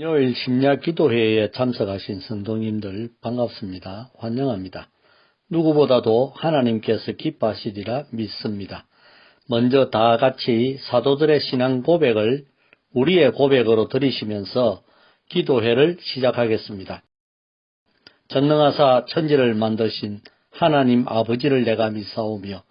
금요일 심야 기도회에 참석하신 성도님들 반갑습니다. 환영합니다. 누구보다도 하나님께서 기뻐하시리라 믿습니다. 먼저 다 같이 사도들의 신앙 고백을 우리의 고백으로 들으시면서 기도회를 시작하겠습니다. 전능하사 천지를 만드신 하나님 아버지를 내가 믿사오며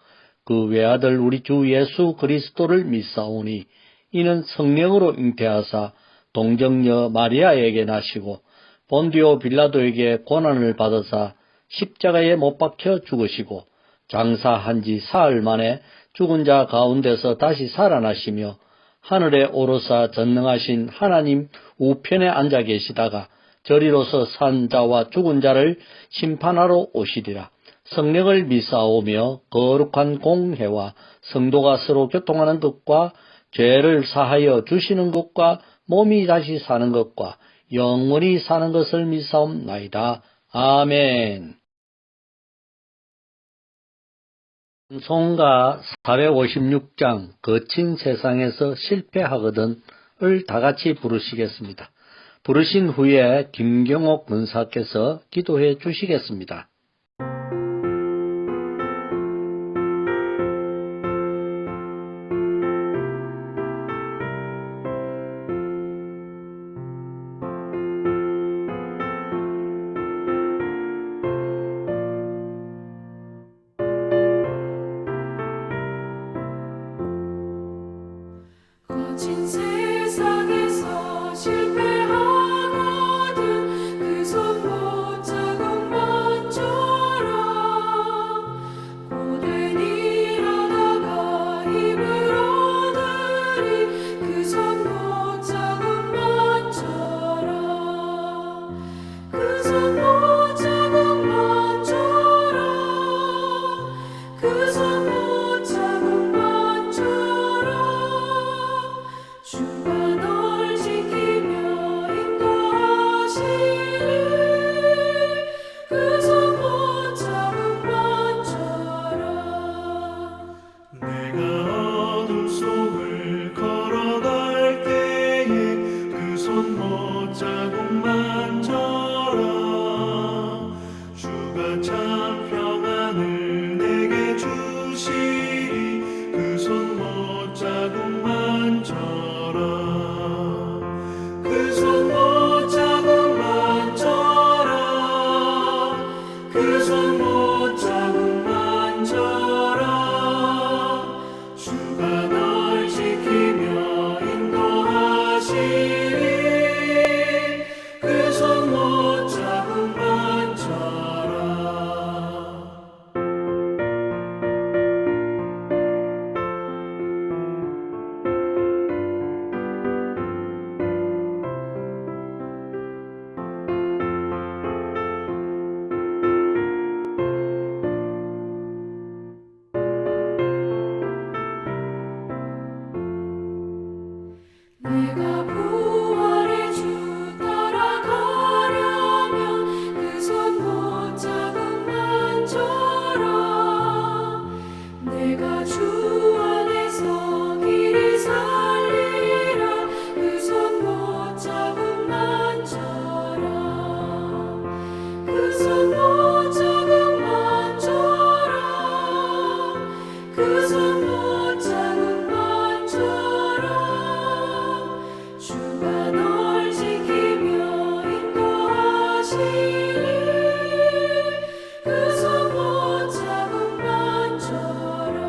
그 외아들 우리 주 예수 그리스도를 믿사오니 이는 성령으로 잉태하사 동정녀 마리아에게 나시고 본디오 빌라도에게 고난을 받으사 십자가에 못 박혀 죽으시고 장사한 지 사흘 만에 죽은 자 가운데서 다시 살아나시며 하늘에 오르사 전능하신 하나님 우편에 앉아 계시다가 저리로서 산 자와 죽은 자를 심판하러 오시리라. 성령을 믿사오며 거룩한 공회와 성도가 서로 교통하는 것과 죄를 사하여 주시는 것과 몸이 다시 사는 것과 영원히 사는 것을 믿사옵나이다. 아멘. 찬송가 456장 거친 세상에서 실패하거든을 다같이 부르시겠습니다. 부르신 후에 김경옥 권사께서 기도해 주시겠습니다. 거친 세상에서 실패하거든 그 손 못 자국만 줘라. 고된 일하다가 힘을 얻으리 그 손 못 자국만 줘라. 그 손 못 자국만 줘라. 그 손 못 자국만 줘라. 주가 널 지키며 인도하시리 그 손 못 자국만 줘라. 내가 어둠 속을 걸어갈 때에 그 손 못 자국만 져라. 주가 참 평안을 내게 주시리 그 손 못 자국만 져라. 그 손 못 자국만 져라. 그 손 못 자국만 져라. 주가 널 지키며 인도하시리 그 손 못 자국만 져라. 내가 부활의 주 따라가려면 그 손 못 자국만 줘라. 내가 주 안에서 길이 살리라 그 손 못 자국만 줘라. 그 손 못 자국만 줘라. 그 손 못 자국만 줘라. 주가 널 지키며 인도하시리 그 손 못 자국만 줘라.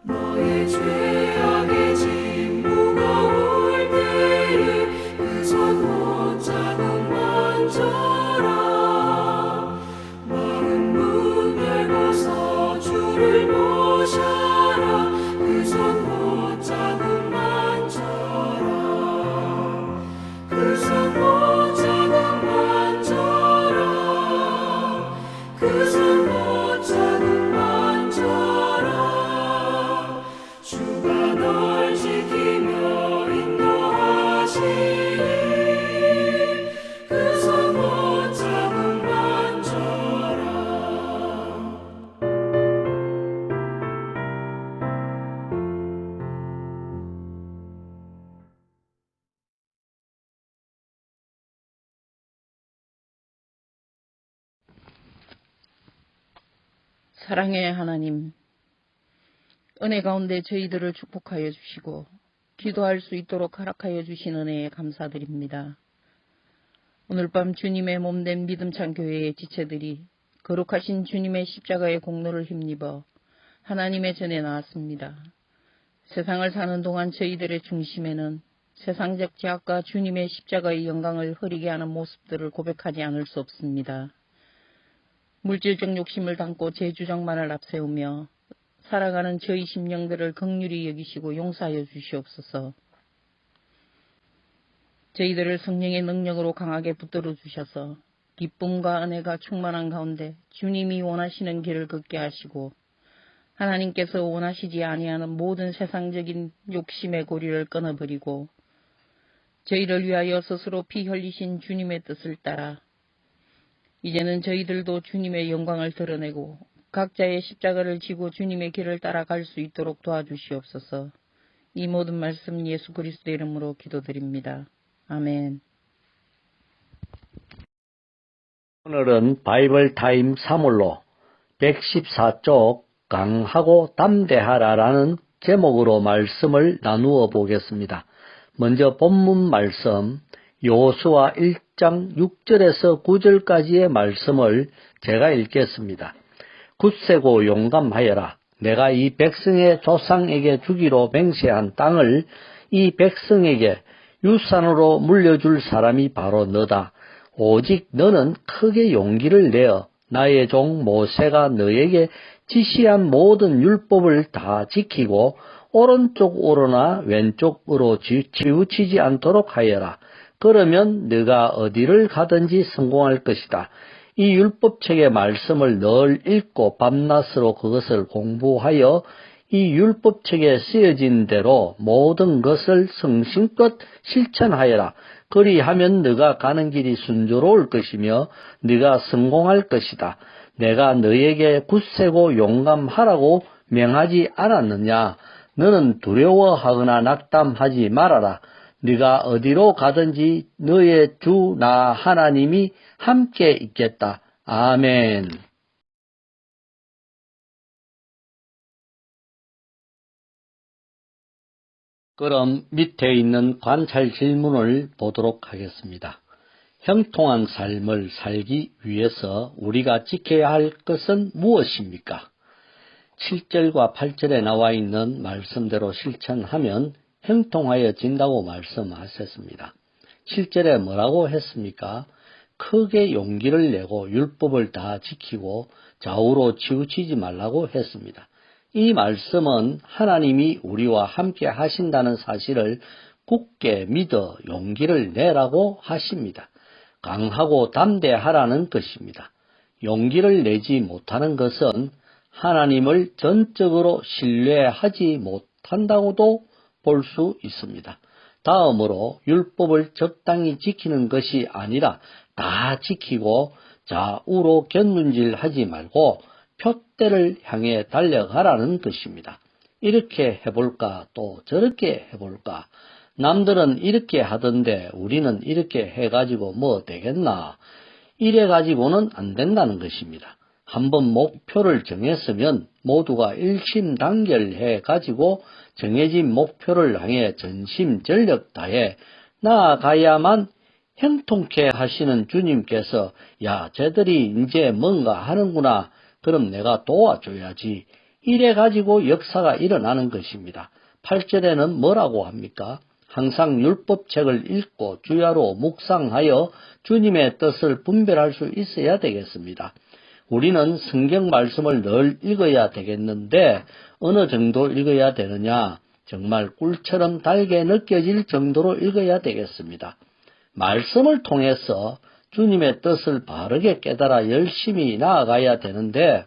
너의 죄악의 짐 무거울 때에 그 손 못 자국만 줘라. 마른 문 열고서 주를 모셔라 그 손 못 자국만 줘라. 사랑의 하나님, 은혜 가운데 저희들을 축복하여 주시고 기도할 수 있도록 허락하여 주신 은혜에 감사드립니다. 오늘 밤 주님의 몸된 믿음찬 교회의 지체들이 거룩하신 주님의 십자가의 공로를 힘입어 하나님의 전에 나왔습니다. 세상을 사는 동안 저희들의 중심에는 세상적 제약과 주님의 십자가의 영광을 흐리게 하는 모습들을 고백하지 않을 수 없습니다. 물질적 욕심을 담고 제 주장만을 앞세우며 살아가는 저희 심령들을 긍휼히 여기시고 용서하여 주시옵소서. 저희들을 성령의 능력으로 강하게 붙들어 주셔서 기쁨과 은혜가 충만한 가운데 주님이 원하시는 길을 걷게 하시고 하나님께서 원하시지 아니하는 모든 세상적인 욕심의 고리를 끊어버리고 저희를 위하여 스스로 피 흘리신 주님의 뜻을 따라 이제는 저희들도 주님의 영광을 드러내고 각자의 십자가를 지고 주님의 길을 따라갈 수 있도록 도와주시옵소서. 이 모든 말씀 예수 그리스도의 이름으로 기도드립니다. 아멘. 오늘은 바이블 타임 3월로 114쪽 강하고 담대하라라는 제목으로 말씀을 나누어 보겠습니다. 먼저 본문 말씀 여호수아 1장 6절에서 9절까지의 말씀을 제가 읽겠습니다. 굳세고 용감하여라. 내가 이 백성의 조상에게 주기로 맹세한 땅을 이 백성에게 유산으로 물려줄 사람이 바로 너다. 오직 너는 크게 용기를 내어 나의 종 모세가 너에게 지시한 모든 율법을 다 지키고 오른쪽으로나 왼쪽으로 치우치지 않도록 하여라. 그러면 네가 어디를 가든지 성공할 것이다. 이 율법책의 말씀을 늘 읽고 밤낮으로 그것을 공부하여 이 율법책에 쓰여진 대로 모든 것을 성심껏 실천하여라. 그리하면 네가 가는 길이 순조로울 것이며 네가 성공할 것이다. 내가 너에게 굳세고 용감하라고 명하지 않았느냐? 너는 두려워하거나 낙담하지 말아라. 네가 어디로 가든지 너의 주 나 하나님이 함께 있겠다. 아멘. 그럼 밑에 있는 관찰 질문을 보도록 하겠습니다. 형통한 삶을 살기 위해서 우리가 지켜야 할 것은 무엇입니까? 7절과 8절에 나와 있는 말씀대로 실천하면 형통하여진다고 말씀하셨습니다. 7절에 뭐라고 했습니까? 크게 용기를 내고 율법을 다 지키고 좌우로 치우치지 말라고 했습니다. 이 말씀은 하나님이 우리와 함께 하신다는 사실을 굳게 믿어 용기를 내라고 하십니다. 강하고 담대하라는 것입니다. 용기를 내지 못하는 것은 하나님을 전적으로 신뢰하지 못한다고도 볼 수 있습니다. 다음으로 율법을 적당히 지키는 것이 아니라 다 지키고 좌우로 견눈질하지 말고 표대를 향해 달려가라는 것입니다. 이렇게 해볼까 또 저렇게 해볼까. 남들은 이렇게 하던데 우리는 이렇게 해가지고 뭐 되겠나. 이래가지고는 안 된다는 것입니다. 한번 목표를 정했으면 모두가 일심단결해가지고 정해진 목표를 향해 전심전력 다해 나아가야만 형통케 하시는 주님께서 야 쟤들이 이제 뭔가 하는구나. 그럼 내가 도와줘야지. 이래가지고 역사가 일어나는 것입니다. 8절에는 뭐라고 합니까? 항상 율법책을 읽고 주야로 묵상하여 주님의 뜻을 분별할 수 있어야 되겠습니다. 우리는 성경 말씀을 늘 읽어야 되겠는데 어느 정도 읽어야 되느냐? 정말 꿀처럼 달게 느껴질 정도로 읽어야 되겠습니다. 말씀을 통해서 주님의 뜻을 바르게 깨달아 열심히 나아가야 되는데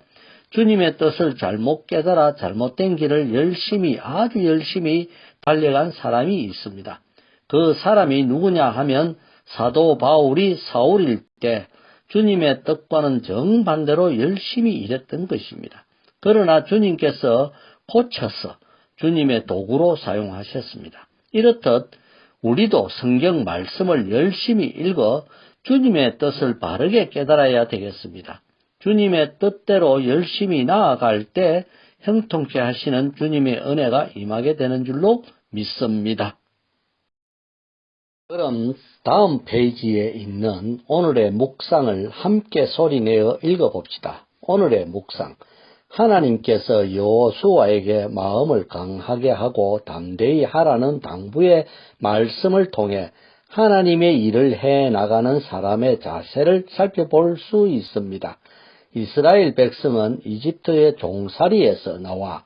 주님의 뜻을 잘못 깨달아 잘못된 길을 아주 열심히 달려간 사람이 있습니다. 그 사람이 누구냐 하면 사도 바울이 사울일 때 주님의 뜻과는 정반대로 열심히 일했던 것입니다. 그러나 주님께서 고쳐서 주님의 도구로 사용하셨습니다. 이렇듯 우리도 성경 말씀을 열심히 읽어 주님의 뜻을 바르게 깨달아야 되겠습니다. 주님의 뜻대로 열심히 나아갈 때 형통케 하시는 주님의 은혜가 임하게 되는 줄로 믿습니다. 그럼 다음 페이지에 있는 오늘의 묵상을 함께 소리내어 읽어봅시다. 오늘의 묵상. 하나님께서 여호수아에게 마음을 강하게 하고 담대히 하라는 당부의 말씀을 통해 하나님의 일을 해나가는 사람의 자세를 살펴볼 수 있습니다. 이스라엘 백성은 이집트의 종살이에서 나와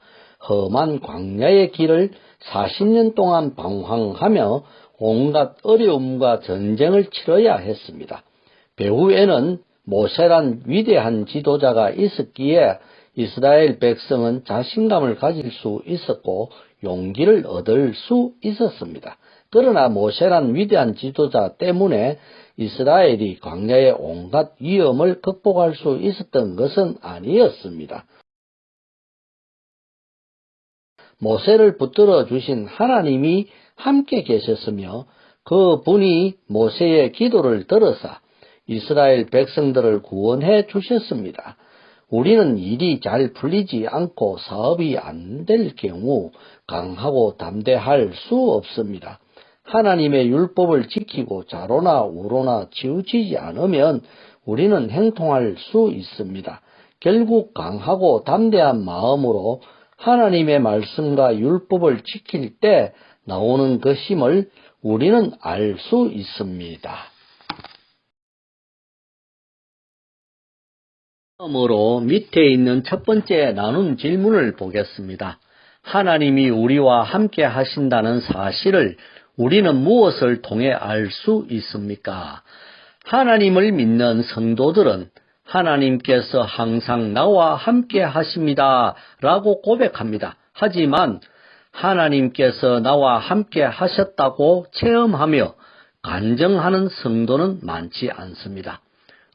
험한 광야의 길을 40년 동안 방황하며 온갖 어려움과 전쟁을 치러야 했습니다. 배후에는 모세란 위대한 지도자가 있었기에 이스라엘 백성은 자신감을 가질 수 있었고 용기를 얻을 수 있었습니다. 그러나 모세란 위대한 지도자 때문에 이스라엘이 광야의 온갖 위험을 극복할 수 있었던 것은 아니었습니다. 모세를 붙들어 주신 하나님이 함께 계셨으며 그 분이 모세의 기도를 들으사 이스라엘 백성들을 구원해 주셨습니다. 우리는 일이 잘 풀리지 않고 사업이 안 될 경우 강하고 담대할 수 없습니다. 하나님의 율법을 지키고 좌로나 우로나 치우치지 않으면 우리는 행통할 수 있습니다. 결국 강하고 담대한 마음으로 하나님의 말씀과 율법을 지킬 때 나오는 것임을 우리는 알 수 있습니다. 다음으로 밑에 있는 첫 번째 나눈 질문을 보겠습니다. 하나님이 우리와 함께 하신다는 사실을 우리는 무엇을 통해 알 수 있습니까? 하나님을 믿는 성도들은 하나님께서 항상 나와 함께 하십니다 라고 고백합니다. 하지만 하나님께서 나와 함께 하셨다고 체험하며 간증하는 성도는 많지 않습니다.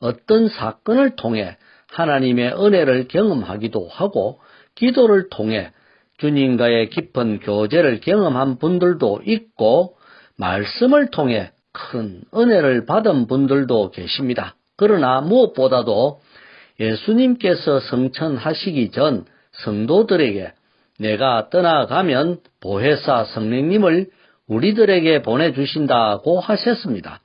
어떤 사건을 통해 하나님의 은혜를 경험하기도 하고 기도를 통해 주님과의 깊은 교제를 경험한 분들도 있고 말씀을 통해 큰 은혜를 받은 분들도 계십니다. 그러나 무엇보다도 예수님께서 성천하시기 전 성도들에게 내가 떠나가면 보혜사 성령님을 우리들에게 보내주신다고 하셨습니다.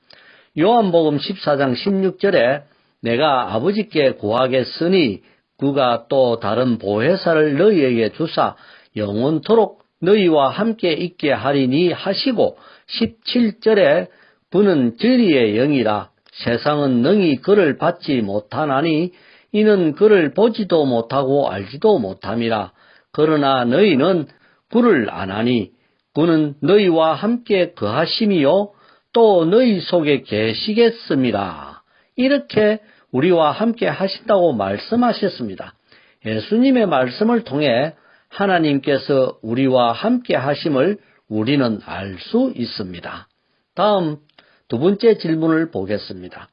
요한복음 14장 16절에 내가 아버지께 구하겠으니 그가 또 다른 보혜사를 너희에게 주사 영원토록 너희와 함께 있게 하리니 하시고 17절에 그는 진리의 영이라 세상은 능히 그를 받지 못하나니 이는 그를 보지도 못하고 알지도 못함이라. 그러나 너희는 그를 아나니 그는 너희와 함께 거하심이요 또 너희 속에 계시겠습니다. 이렇게 우리와 함께 하신다고 말씀하셨습니다. 예수님의 말씀을 통해 하나님께서 우리와 함께 하심을 우리는 알 수 있습니다. 다음 두 번째 질문을 보겠습니다.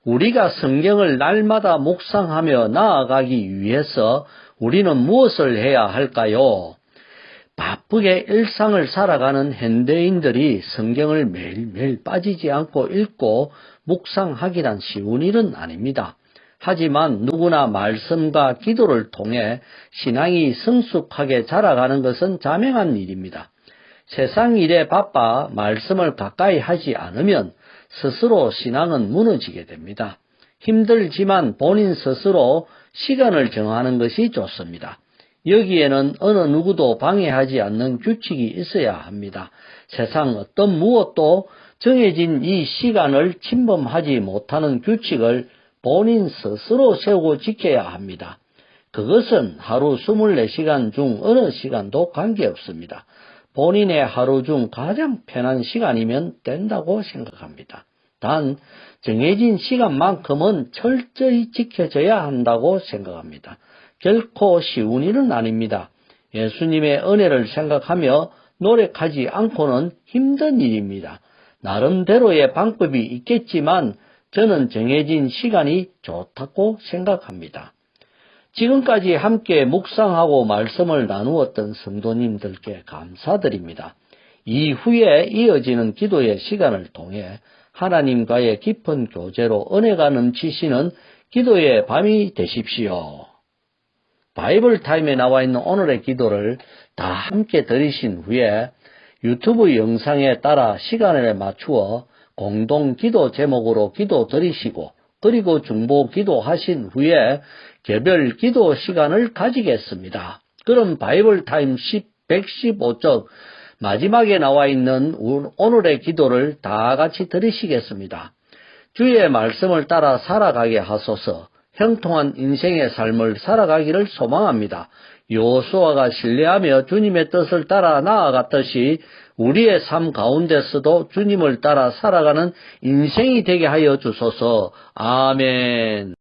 우리가 성경을 날마다 묵상하며 나아가기 위해서 우리는 무엇을 해야 할까요? 바쁘게 일상을 살아가는 현대인들이 성경을 매일매일 빠지지 않고 읽고 묵상하기란 쉬운 일은 아닙니다. 하지만 누구나 말씀과 기도를 통해 신앙이 성숙하게 자라가는 것은 자명한 일입니다. 세상 일에 바빠 말씀을 가까이 하지 않으면 스스로 신앙은 무너지게 됩니다. 힘들지만 본인 스스로 시간을 정하는 것이 좋습니다. 여기에는 어느 누구도 방해하지 않는 규칙이 있어야 합니다. 세상 어떤 무엇도 정해진 이 시간을 침범하지 못하는 규칙을 본인 스스로 세우고 지켜야 합니다. 그것은 하루 24시간 중 어느 시간도 관계없습니다. 본인의 하루 중 가장 편한 시간이면 된다고 생각합니다. 단 정해진 시간만큼은 철저히 지켜져야 한다고 생각합니다. 결코 쉬운 일은 아닙니다. 예수님의 은혜를 생각하며 노력하지 않고는 힘든 일입니다. 나름대로의 방법이 있겠지만 저는 정해진 시간이 좋다고 생각합니다. 지금까지 함께 묵상하고 말씀을 나누었던 성도님들께 감사드립니다. 이후에 이어지는 기도의 시간을 통해 하나님과의 깊은 교제로 은혜가 넘치시는 기도의 밤이 되십시오. 바이블 타임에 나와 있는 오늘의 기도를 다 함께 들으신 후에 유튜브 영상에 따라 시간을 맞추어 공동 기도 제목으로 기도 드리시고 그리고 중보 기도하신 후에 개별 기도 시간을 가지겠습니다. 그럼 바이블 타임 115쪽 마지막에 나와 있는 오늘의 기도를 다 같이 들으시겠습니다. 주의 말씀을 따라 살아가게 하소서. 형통한 인생의 삶을 살아가기를 소망합니다. 여호수아가 신뢰하며 주님의 뜻을 따라 나아갔듯이 우리의 삶 가운데서도 주님을 따라 살아가는 인생이 되게 하여 주소서. 아멘.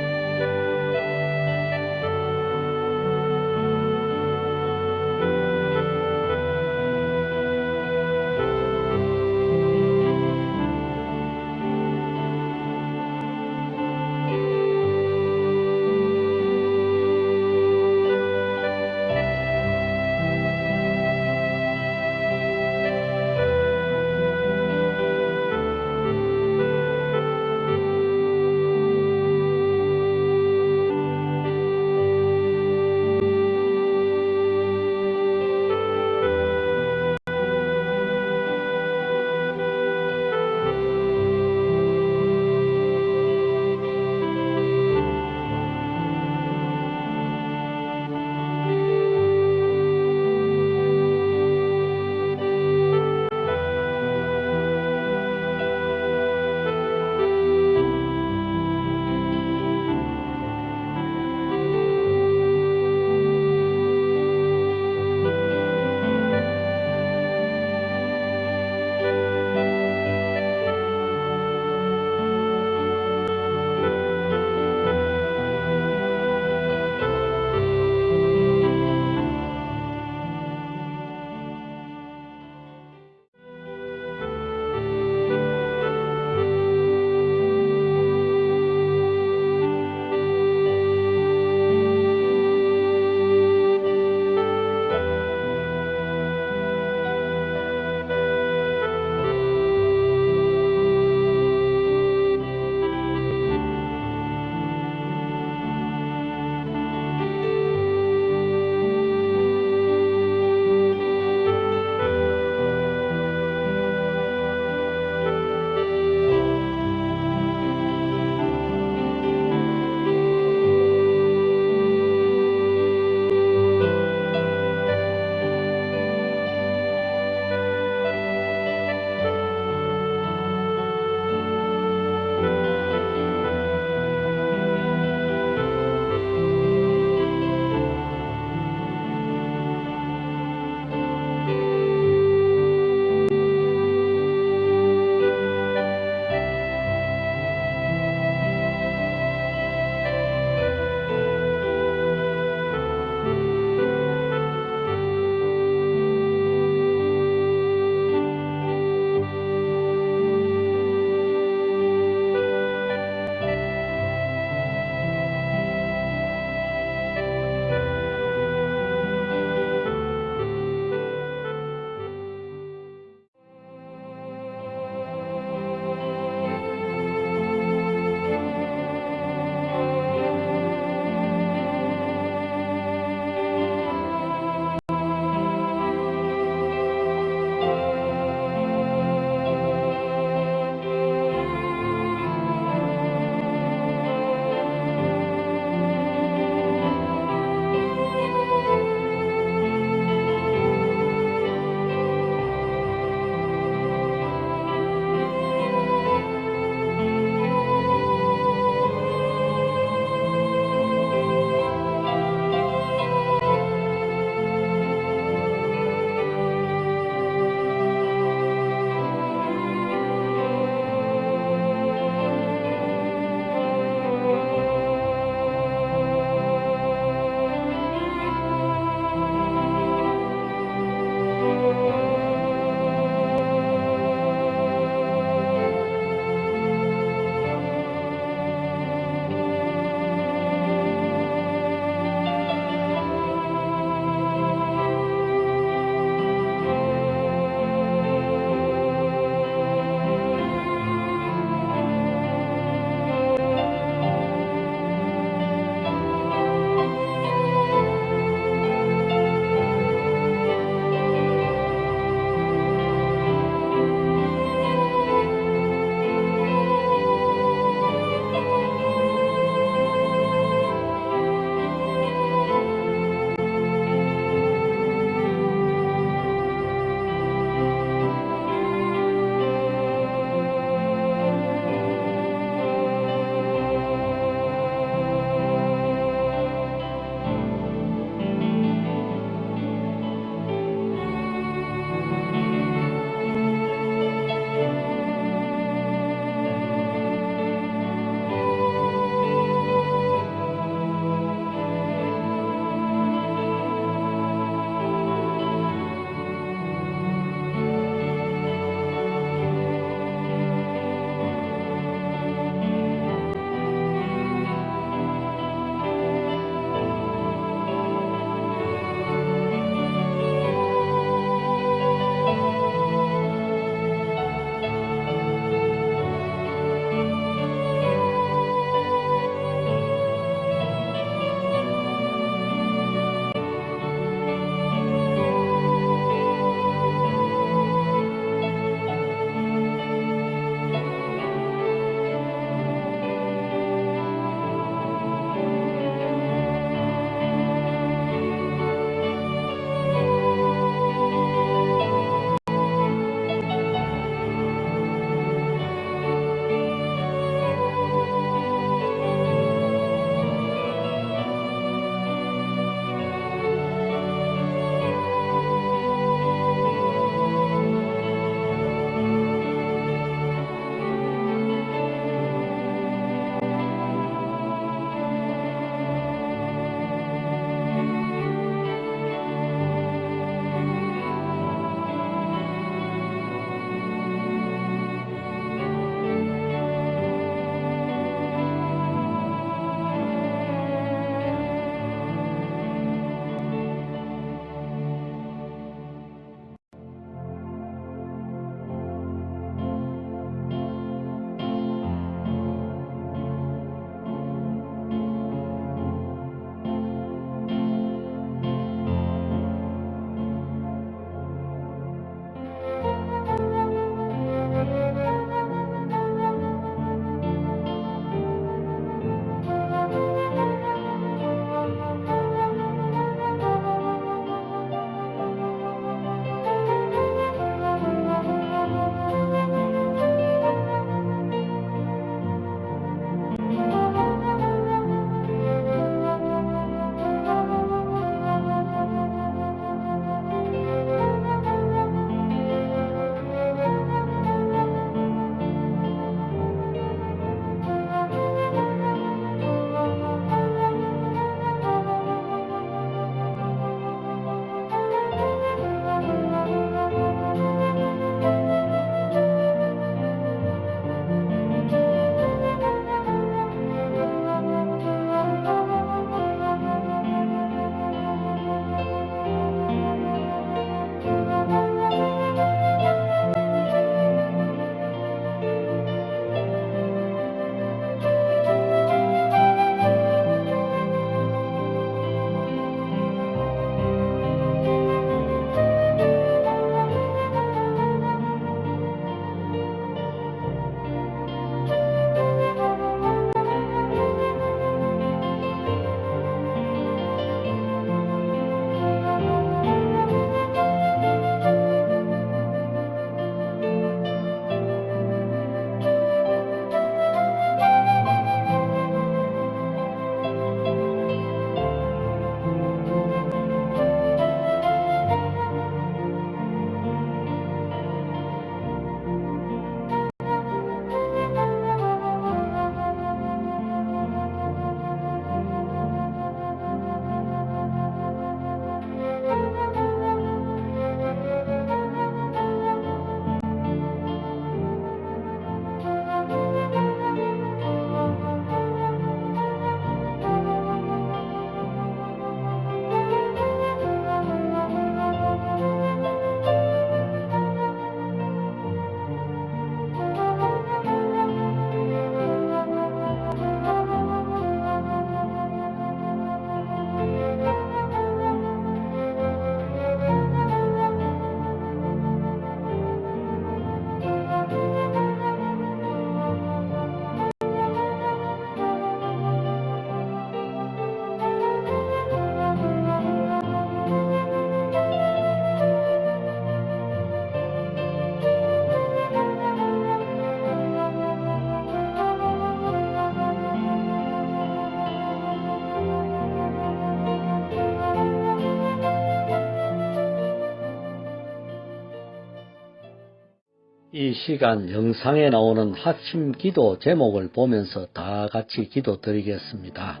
이 시간 영상에 나오는 합심 기도 제목을 보면서 다 같이 기도 드리겠습니다.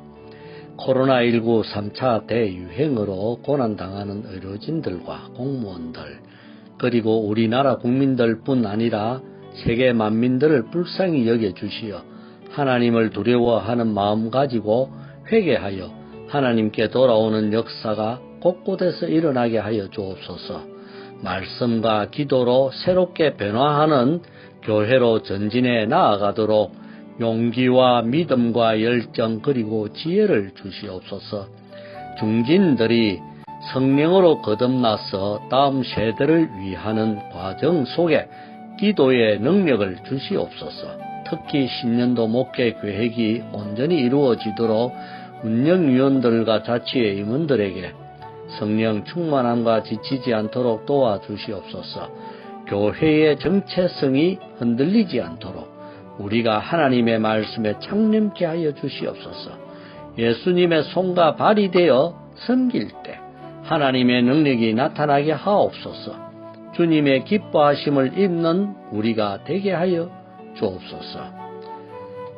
코로나19 3차 대유행으로 고난당하는 의료진들과 공무원들, 그리고 우리나라 국민들뿐 아니라 세계 만민들을 불쌍히 여겨주시어 하나님을 두려워하는 마음 가지고 회개하여 하나님께 돌아오는 역사가 곳곳에서 일어나게 하여 주옵소서. 말씀과 기도로 새롭게 변화하는 교회로 전진해 나아가도록 용기와 믿음과 열정 그리고 지혜를 주시옵소서. 중진들이 성령으로 거듭나서 다음 세대를 위하는 과정 속에 기도의 능력을 주시옵소서. 특히 신년도 목회 계획이 온전히 이루어지도록 운영위원들과 자치의 임원들에게 성령 충만함과 지치지 않도록 도와주시옵소서. 교회의 정체성이 흔들리지 않도록 우리가 하나님의 말씀에 창념케 하여 주시옵소서. 예수님의 손과 발이 되어 섬길 때 하나님의 능력이 나타나게 하옵소서. 주님의 기뻐하심을 입는 우리가 되게 하여 주옵소서.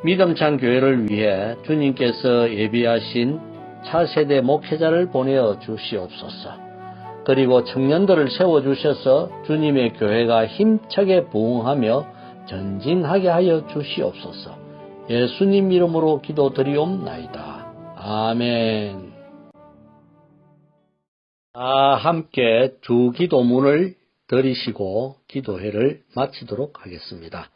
믿음찬 교회를 위해 주님께서 예비하신 차세대 목회자를 보내어 주시옵소서. 그리고 청년들을 세워주셔서 주님의 교회가 힘차게 부흥하며 전진하게 하여 주시옵소서. 예수님 이름으로 기도드리옵나이다. 아멘. 다 함께 주 기도문을 드리시고 기도회를 마치도록 하겠습니다.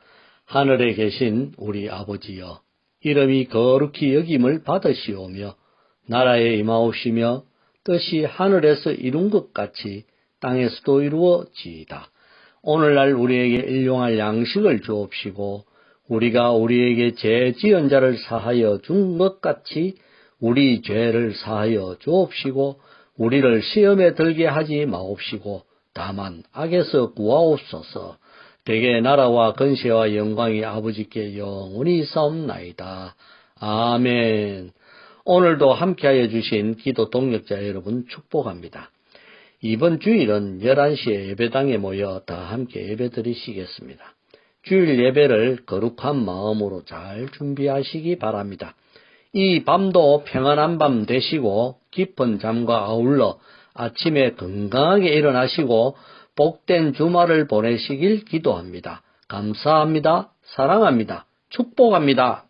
하늘에 계신 우리 아버지여, 이름이 거룩히 여김을 받으시오며 나라에 임하옵시며 뜻이 하늘에서 이룬 것 같이 땅에서도 이루어지이다. 오늘날 우리에게 일용할 양식을 주옵시고 우리가 우리에게 죄 지은 자를 사하여 준 것 같이 우리 죄를 사하여 주옵시고 우리를 시험에 들게 하지 마옵시고 다만 악에서 구하옵소서. 대개 나라와 건세와 영광이 아버지께 영원히 있사옵나이다. 아멘. 오늘도 함께하여 주신 기도 동역자 여러분 축복합니다. 이번 주일은 11시에 예배당에 모여 다 함께 예배드리시겠습니다. 주일 예배를 거룩한 마음으로 잘 준비하시기 바랍니다. 이 밤도 평안한 밤 되시고 깊은 잠과 아울러 아침에 건강하게 일어나시고 복된 주말을 보내시길 기도합니다. 감사합니다. 사랑합니다. 축복합니다.